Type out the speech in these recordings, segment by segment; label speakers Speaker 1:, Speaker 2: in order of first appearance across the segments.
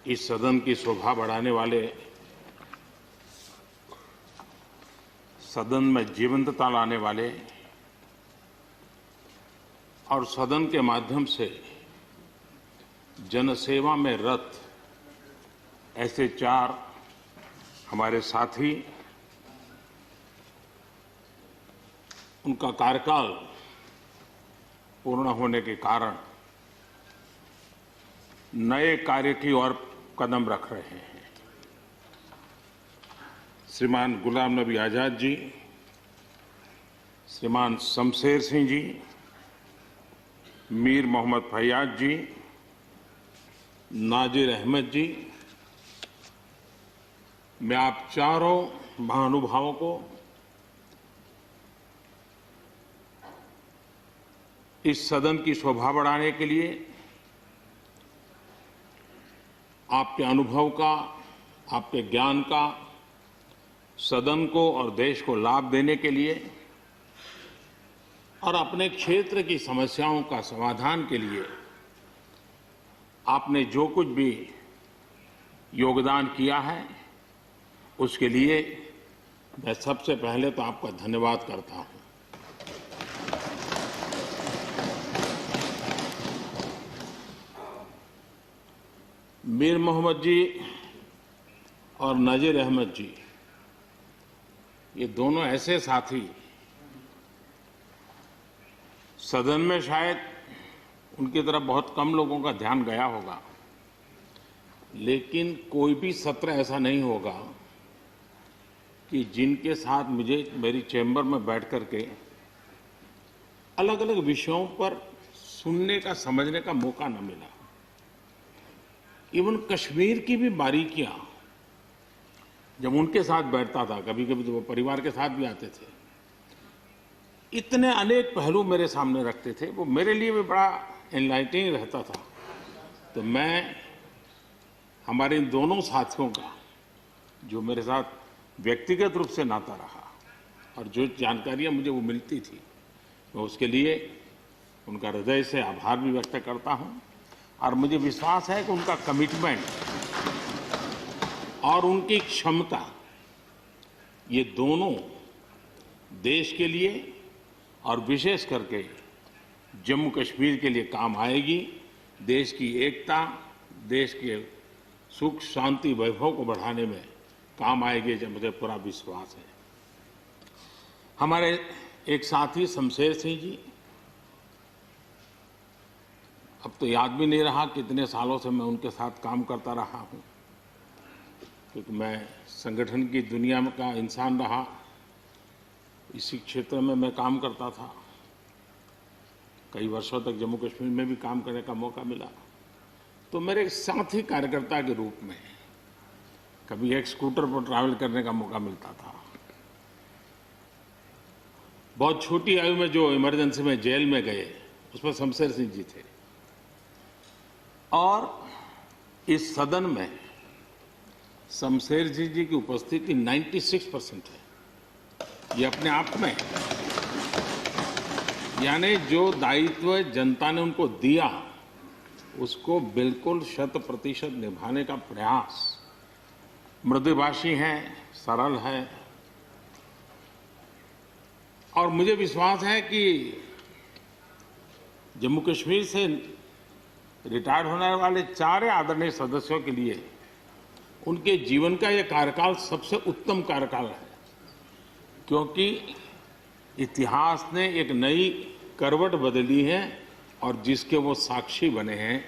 Speaker 1: इस सदन की शोभा बढ़ाने वाले, सदन में जीवंतता लाने वाले और सदन के माध्यम से जनसेवा में रत ऐसे चार हमारे साथी, उनका कार्यकाल पूर्ण होने के कारण नए कार्य की ओर कदम रख रहे हैं। श्रीमान गुलाम नबी आजाद जी, श्रीमान शमशेर सिंह जी, मीर मोहम्मद फैयाज जी, नाजिर अहमद जी, मैं आप चारों महानुभावों को इस सदन की शोभा बढ़ाने के लिए, आपके अनुभव का, आपके ज्ञान का सदन को और देश को लाभ देने के लिए और अपने क्षेत्र की समस्याओं का समाधान के लिए आपने जो कुछ भी योगदान किया है, उसके लिए मैं सबसे पहले तो आपका धन्यवाद करता हूं। मीर मोहम्मद जी और नाजिर अहमद जी, ये दोनों ऐसे साथी, सदन में शायद उनकी तरफ बहुत कम लोगों का ध्यान गया होगा, लेकिन कोई भी सत्र ऐसा नहीं होगा कि जिनके साथ मुझे मेरी चैम्बर में बैठ करके अलग अलग विषयों पर सुनने का, समझने का मौका न मिला। इवन कश्मीर की भी बारीकियां जब उनके साथ बैठता था, कभी कभी तो वो परिवार के साथ भी आते थे, इतने अनेक पहलू मेरे सामने रखते थे, वो मेरे लिए भी बड़ा एनलाइटनिंग रहता था। तो मैं हमारे इन दोनों साथियों का, जो मेरे साथ व्यक्तिगत रूप से नाता रहा और जो जानकारियां मुझे वो मिलती थी, मैं उसके लिए उनका हृदय से आभार भी व्यक्त करता हूं। और मुझे विश्वास है कि उनका कमिटमेंट और उनकी क्षमता, ये दोनों देश के लिए और विशेष करके जम्मू कश्मीर के लिए काम आएगी। देश की एकता, देश के सुख शांति वैभव को बढ़ाने में काम आएगी, जब मुझे पूरा विश्वास है। हमारे एक साथी शमशेर सिंह जी, अब तो याद भी नहीं रहा कितने सालों से मैं उनके साथ काम करता रहा हूं, क्योंकि मैं संगठन की दुनिया में का इंसान रहा, इसी क्षेत्र में मैं काम करता था। कई वर्षों तक जम्मू कश्मीर में भी काम करने का मौका मिला। तो मेरे एक साथी कार्यकर्ता के रूप में कभी एक स्कूटर पर ट्रैवल करने का मौका मिलता था। बहुत छोटी आयु में जो इमरजेंसी में जेल में गए, उसमें शमशेर सिंह जी थे। और इस सदन में शमशेर सिंह जी की उपस्थिति 96% है। ये अपने आप में, यानी जो दायित्व जनता ने उनको दिया, उसको बिल्कुल 100% निभाने का प्रयास। मृदुभाषी हैं, सरल है, और मुझे विश्वास है कि जम्मू कश्मीर से रिटायर्ड होने वाले चारे आदरणीय सदस्यों के लिए उनके जीवन का यह कार्यकाल सबसे उत्तम कार्यकाल है, क्योंकि इतिहास ने एक नई करवट बदली है और जिसके वो साक्षी बने हैं,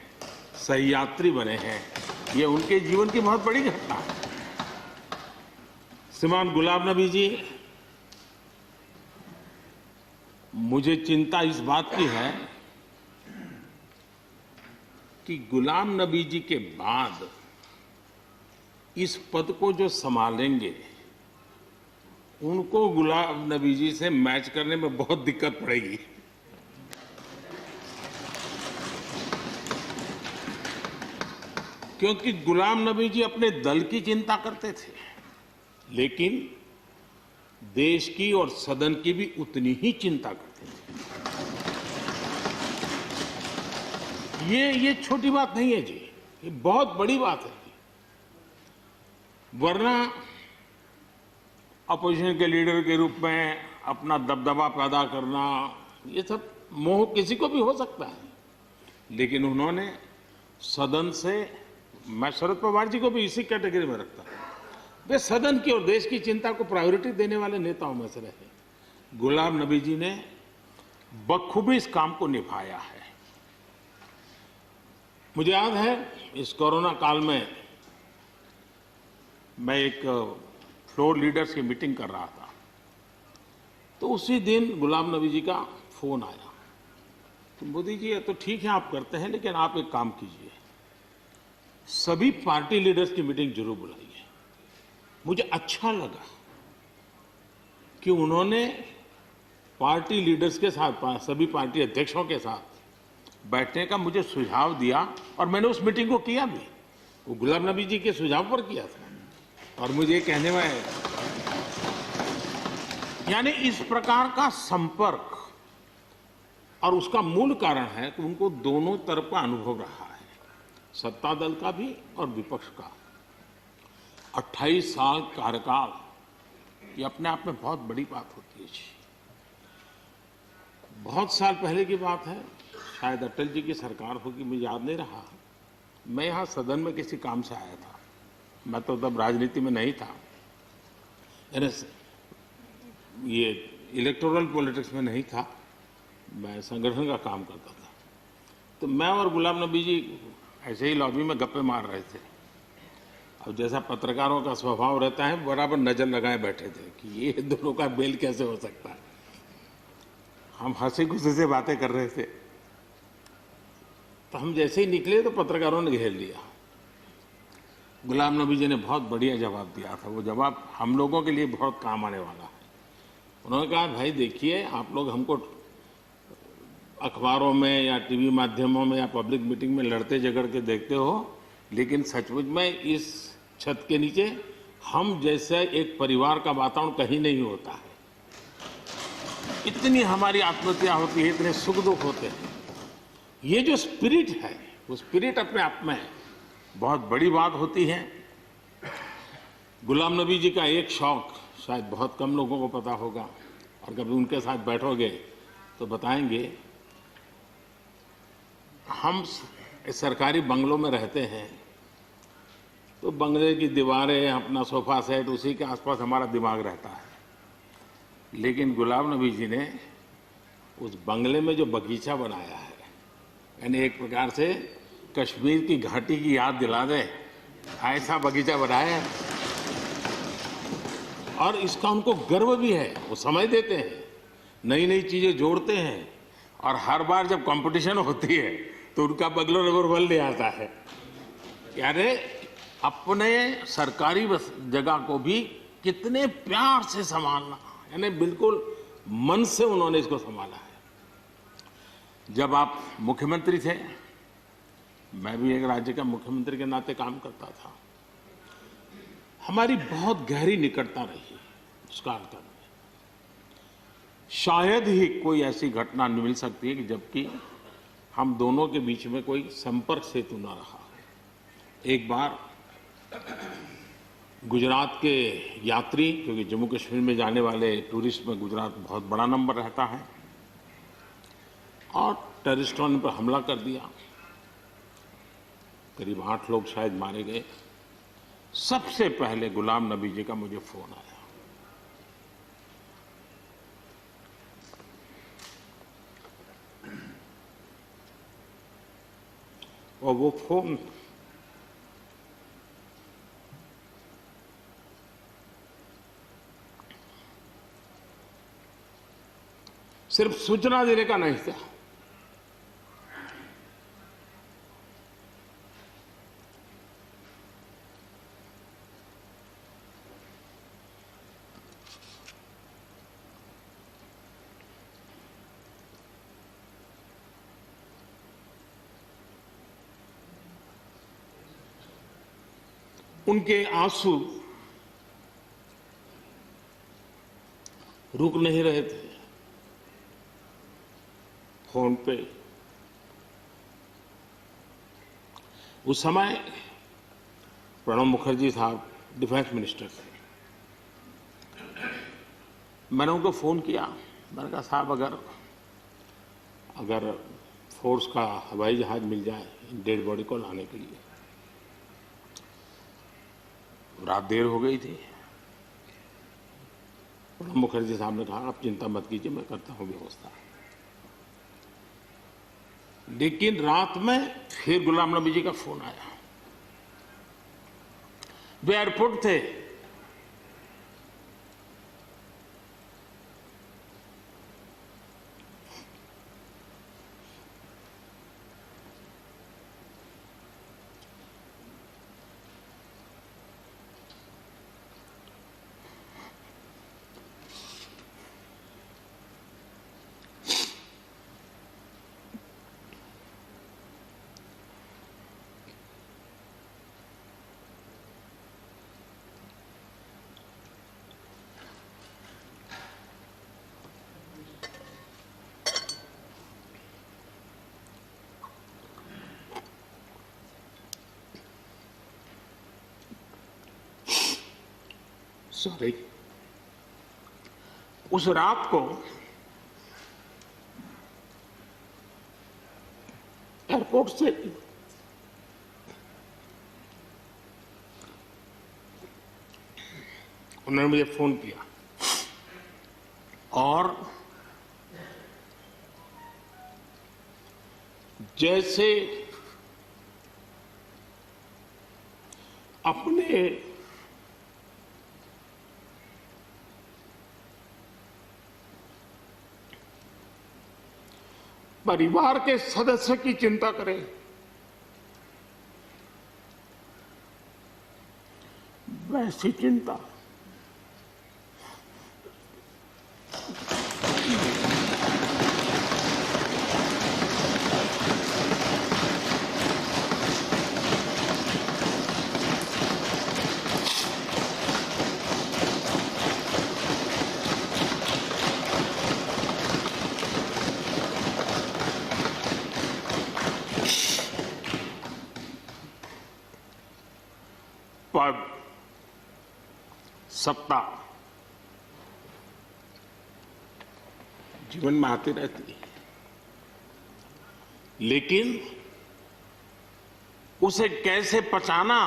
Speaker 1: सहयात्री बने हैं। ये उनके जीवन की बहुत बड़ी घटना है। श्रीमान गुलाम नबी जी, मुझे चिंता इस बात की है कि गुलाम नबी जी के बाद इस पद को जो संभालेंगे, उनको गुलाम नबी जी से मैच करने में बहुत दिक्कत पड़ेगी। क्योंकि गुलाम नबी जी अपने दल की चिंता करते थे, लेकिन देश की और सदन की भी उतनी ही चिंता करते थे। ये छोटी बात नहीं है जी, ये बहुत बड़ी बात है। वरना अपोजिशन के लीडर के रूप में अपना दबदबा पैदा करना, ये सब मोह किसी को भी हो सकता है, लेकिन उन्होंने सदन से, मैं शरद पवार जी को भी इसी कैटेगरी में रखता हूं, वे सदन की और देश की चिंता को प्रायोरिटी देने वाले नेताओं में से रहे। गुलाम नबी जी ने बखूबी इस काम को निभाया है। मुझे याद है इस कोरोना काल में मैं एक फ्लोर लीडर्स की मीटिंग कर रहा था, तो उसी दिन गुलाम नबी जी का फोन आया। तो मोदी जी, ये तो ठीक है आप करते हैं, लेकिन आप एक काम कीजिए, सभी पार्टी लीडर्स की मीटिंग जरूर बुलाइए। मुझे अच्छा लगा कि उन्होंने पार्टी लीडर्स के साथ, सभी पार्टी अध्यक्षों के साथ बैठने का मुझे सुझाव दिया, और मैंने उस मीटिंग को किया भी। वो गुलाम नबी जी के सुझाव पर किया था, और मुझे कहने में, यानी इस प्रकार का संपर्क, और उसका मूल कारण है कि उनको दोनों तरफ का अनुभव रहा है, सत्ता दल का भी और विपक्ष का। 28 साल कार्यकाल, ये अपने आप में बहुत बड़ी बात होती है। बहुत साल पहले की बात है, शायद अटल जी की सरकार होगी, मुझे याद नहीं रहा। मैं यहाँ सदन में किसी काम से आया था, मैं तो तब राजनीति में नहीं था, ये इलेक्टोरल पॉलिटिक्स में नहीं था, मैं संगठन का काम करता था। तो मैं और गुलाम नबी जी ऐसे ही लॉबी में गप्पे मार रहे थे। अब जैसा पत्रकारों का स्वभाव रहता है, बराबर नजर लगाए बैठे थे कि ये दोनों का मेल कैसे हो सकता है। हम हंसी खुशी से बातें कर रहे थे, तो हम जैसे ही निकले तो पत्रकारों ने घेर लिया। गुलाम नबी जी ने बहुत बढ़िया जवाब दिया था। वो जवाब हम लोगों के लिए बहुत काम आने वाला है। उन्होंने कहा, भाई देखिए, आप लोग हमको अखबारों में या टीवी माध्यमों में या पब्लिक मीटिंग में लड़ते झगड़ के देखते हो, लेकिन सचमुच में इस छत के नीचे हम जैसे एक परिवार का वातावरण कहीं नहीं होता है। इतनी हमारी आत्महत्या होती है, इतने सुख दुख होते हैं। ये जो स्पिरिट है, वो स्पिरिट अपने आप में बहुत बड़ी बात होती है। गुलाम नबी जी का एक शौक शायद बहुत कम लोगों को पता होगा, और कभी उनके साथ बैठोगे तो बताएंगे। हम सरकारी बंगलों में रहते हैं, तो बंगले की दीवारें, अपना सोफा सेट, उसी के आसपास हमारा दिमाग रहता है। लेकिन गुलाम नबी जी ने उस बंगले में जो बगीचा बनाया है, यानी एक प्रकार से कश्मीर की घाटी की याद दिला दे, ऐसा बगीचा बनाया है। और इसका उनको गर्व भी है। वो समय देते हैं, नई नई चीजें जोड़ते हैं, और हर बार जब कंपटीशन होती है तो उनका बगलो नंबर 1 ले आता है। यानी अपने सरकारी जगह को भी कितने प्यार से संभालना, यानी बिल्कुल मन से उन्होंने इसको संभाला है। जब आप मुख्यमंत्री थे, मैं भी एक राज्य का मुख्यमंत्री के नाते काम करता था, हमारी बहुत गहरी निकटता रही उस कालखंड में। शायद ही कोई ऐसी घटना मिल सकती है कि जबकि हम दोनों के बीच में कोई संपर्क सेतु न रहा। एक बार गुजरात के यात्री, क्योंकि जम्मू कश्मीर में जाने वाले टूरिस्ट में गुजरात बहुत बड़ा नंबर रहता है, और टेररिस्टों ने पर हमला कर दिया। करीब 8 लोग शायद मारे गए। सबसे पहले गुलाम नबी जी का मुझे फोन आया। और वो फोन सिर्फ सूचना देने का नहीं था, उनके आंसू रुक नहीं रहे थे। फोन पे उस समय प्रणब मुखर्जी साहब डिफेंस मिनिस्टर थे। मैंने उनको फ़ोन किया, मैंने कहा साहब अगर फोर्स का हवाई जहाज मिल जाए डेड बॉडी को लाने के लिए। रात देर हो गई थी। प्रणब मुखर्जी साहब ने कहा आप चिंता मत कीजिए, मैं करता हूं व्यवस्था। लेकिन रात में फिर गुलाम नबी जी का फोन आया। वे एयरपोर्ट थे। सॉरी, उस रात को एयरपोर्ट से उन्होंने मुझे फोन किया और जैसे अपने परिवार के सदस्य की चिंता करें, वैसी चिंता पद, सत्ता जीवन में आती रहती है, लेकिन उसे कैसे पचाना,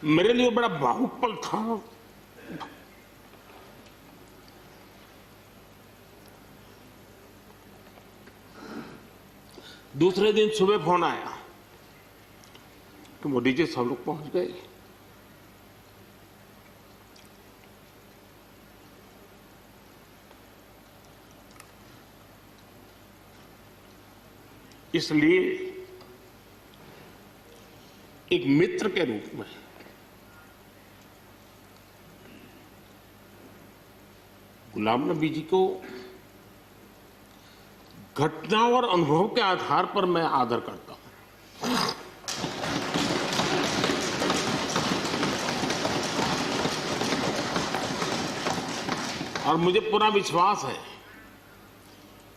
Speaker 1: मेरे लिए बड़ा भावुक पल था। दूसरे दिन सुबह फोन आया कि मोदी जी सब लोग पहुंच गए। इसलिए एक मित्र के रूप में गुलाम नबी जी को घटना और अनुभव के आधार पर मैं आदर करता हूं। और मुझे पूरा विश्वास है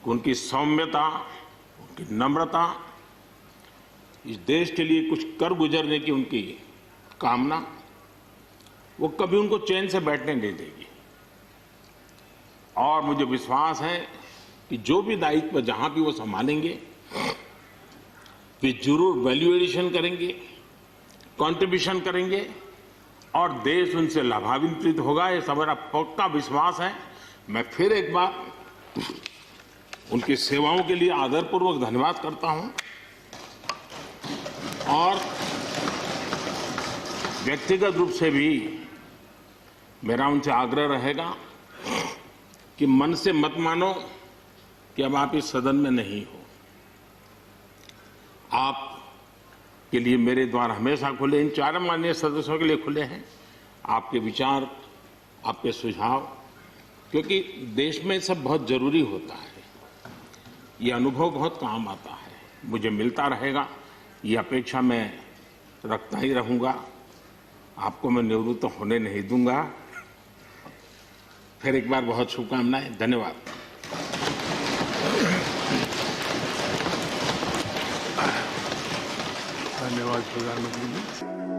Speaker 1: कि उनकी सौम्यता, उनकी नम्रता, इस देश के लिए कुछ कर गुजरने की उनकी कामना, वो कभी उनको चैन से बैठने नहीं देगी। और मुझे विश्वास है कि जो भी दायित्व जहां भी वो संभालेंगे, वे जरूर वैल्यू एडिशन करेंगे, कंट्रीब्यूशन करेंगे और देश उनसे लाभान्वित होगा। ये सब मेरा पक्का विश्वास है। मैं फिर एक बार उनकी सेवाओं के लिए आदरपूर्वक धन्यवाद करता हूं और व्यक्तिगत रूप से भी मेरा उनसे आग्रह रहेगा कि मन से मत मानो कि अब आप इस सदन में नहीं हो। आप के लिए मेरे द्वार हमेशा खुले, इन चारों माननीय सदस्यों के लिए खुले हैं। आपके विचार, आपके सुझाव क्योंकि देश में सब बहुत जरूरी होता है। ये अनुभव बहुत काम आता है, मुझे मिलता रहेगा, ये अपेक्षा मैं रखता ही रहूंगा। आपको मैं निवृत्त होने नहीं दूंगा। फिर एक बार बहुत शुभकामनाएं, धन्यवाद।
Speaker 2: धन्यवाद प्रधानमंत्री जी।